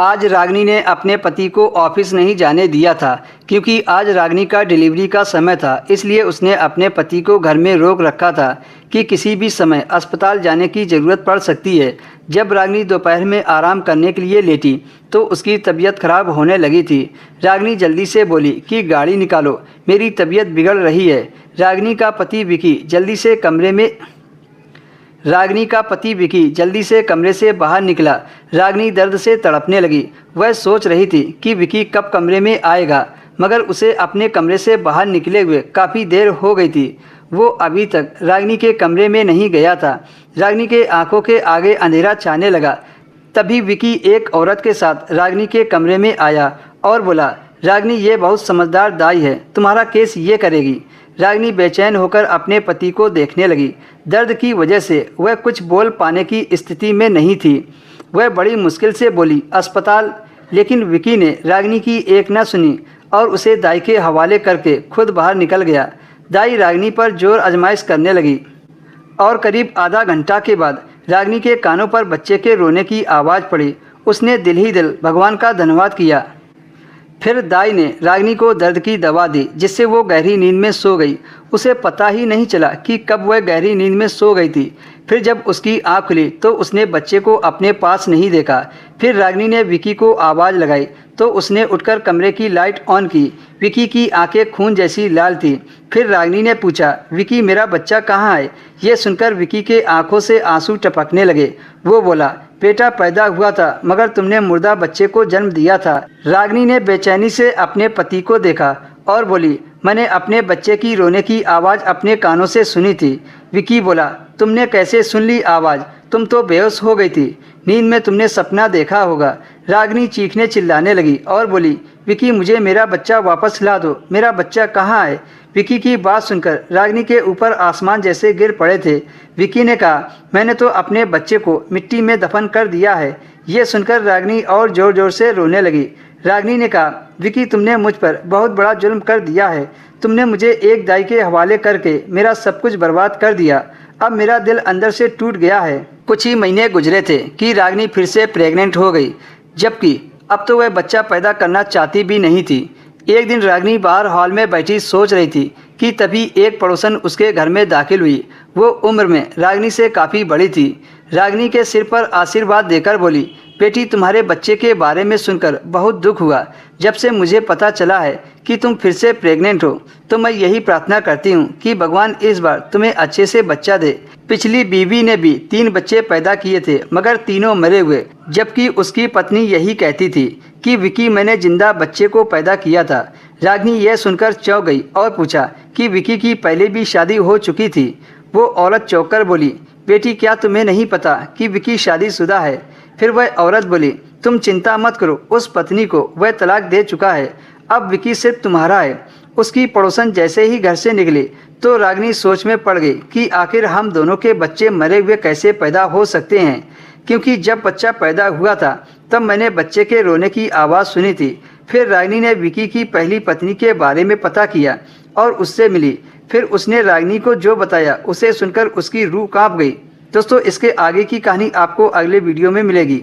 आज रागिनी ने अपने पति को ऑफिस नहीं जाने दिया था क्योंकि आज रागिनी का डिलीवरी का समय था। इसलिए उसने अपने पति को घर में रोक रखा था कि किसी भी समय अस्पताल जाने की ज़रूरत पड़ सकती है। जब रागिनी दोपहर में आराम करने के लिए लेटी तो उसकी तबीयत खराब होने लगी थी। रागिनी जल्दी से बोली कि गाड़ी निकालो, मेरी तबीयत बिगड़ रही है। रागिनी का पति विकी जल्दी से कमरे से बाहर निकला। रागिनी दर्द से तड़पने लगी। वह सोच रही थी कि विकी कब कमरे में आएगा, मगर उसे अपने कमरे से बाहर निकले हुए काफ़ी देर हो गई थी। वो अभी तक रागिनी के कमरे में नहीं गया था। रागिनी के आंखों के आगे अंधेरा छाने लगा। तभी विकी एक औरत के साथ रागिनी के कमरे में आया और बोला, रागिनी ये बहुत समझदार दाई है, तुम्हारा केस ये करेगी। रागिनी बेचैन होकर अपने पति को देखने लगी। दर्द की वजह से वह कुछ बोल पाने की स्थिति में नहीं थी। वह बड़ी मुश्किल से बोली, अस्पताल। लेकिन विकी ने रागिनी की एक न सुनी और उसे दाई के हवाले करके खुद बाहर निकल गया। दाई रागिनी पर जोर आजमाइश करने लगी और करीब आधा घंटा के बाद रागिनी के कानों पर बच्चे के रोने की आवाज़ पड़ी। उसने दिल ही दिल भगवान का धन्यवाद किया। फिर दाई ने रागिनी को दर्द की दवा दी, जिससे वो गहरी नींद में सो गई। उसे पता ही नहीं चला कि कब वह गहरी नींद में सो गई थी। फिर जब उसकी आँख खुली तो उसने बच्चे को अपने पास नहीं देखा। फिर रागिनी ने विकी को आवाज़ लगाई तो उसने उठकर कमरे की लाइट ऑन की। विकी की आंखें खून जैसी लाल थी। फिर रागिनी ने पूछा, विकी मेरा बच्चा कहाँ है? ये सुनकर विकी के आंखों से आंसू टपकने लगे। वो बोला, बेटा पैदा हुआ था, मगर तुमने मुर्दा बच्चे को जन्म दिया था। रागिनी ने बेचैनी से अपने पति को देखा और बोली, मैंने अपने बच्चे की रोने की आवाज़ अपने कानों से सुनी थी। विकी बोला, तुमने कैसे सुन ली आवाज़? तुम तो बेहोश हो गई थी, नींद में तुमने सपना देखा होगा। रागिनी चीखने चिल्लाने लगी और बोली, विकी मुझे मेरा बच्चा वापस ला दो, मेरा बच्चा कहाँ है? विकी की बात सुनकर रागिनी के ऊपर आसमान जैसे गिर पड़े थे। विकी ने कहा, मैंने तो अपने बच्चे को मिट्टी में दफन कर दिया है। ये सुनकर रागिनी और ज़ोर ज़ोर से रोने लगी। रागिनी ने कहा, विकी तुमने मुझ पर बहुत बड़ा जुल्म कर दिया है। तुमने मुझे एक दाई के हवाले करके मेरा सब कुछ बर्बाद कर दिया। अब मेरा दिल अंदर से टूट गया है। कुछ ही महीने गुजरे थे कि रागिनी फिर से प्रेग्नेंट हो गई, जबकि अब तो वह बच्चा पैदा करना चाहती भी नहीं थी। एक दिन रागिनी बाहर हॉल में बैठी सोच रही थी कि तभी एक पड़ोसन उसके घर में दाखिल हुई। वो उम्र में रागिनी से काफ़ी बड़ी थी। रागिनी के सिर पर आशीर्वाद देकर बोली, बेटी तुम्हारे बच्चे के बारे में सुनकर बहुत दुख हुआ। जब से मुझे पता चला है कि तुम फिर से प्रेग्नेंट हो तो मैं यही प्रार्थना करती हूँ कि भगवान इस बार तुम्हें अच्छे से बच्चा दे। पिछली बीवी ने भी 3 बच्चे पैदा किए थे, मगर तीनों मरे हुए, जबकि उसकी पत्नी यही कहती थी कि विकी मैंने जिंदा बच्चे को पैदा किया था। रागिनी यह सुनकर चौंक गई और पूछा कि विकी की पहले भी शादी हो चुकी थी। वो औरत चौंक कर बोली, बेटी क्या तुम्हें नहीं पता कि विकी शादीशुदा है? फिर वह औरत बोली, तुम चिंता मत करो, उस पत्नी को वह तलाक दे चुका है। अब विकी सिर्फ तुम्हारा है। उसकी पड़ोसन जैसे ही घर से निकली तो रागिनी सोच में पड़ गई कि आखिर हम दोनों के बच्चे मरे हुए कैसे पैदा हो सकते हैं, क्योंकि जब बच्चा पैदा हुआ था तब मैंने बच्चे के रोने की आवाज़ सुनी थी। फिर रागिनी ने विकी की पहली पत्नी के बारे में पता किया और उससे मिली। फिर उसने रागिनी को जो बताया उसे सुनकर उसकी रूह कांप गई। दोस्तों, इसके आगे की कहानी आपको अगले वीडियो में मिलेगी।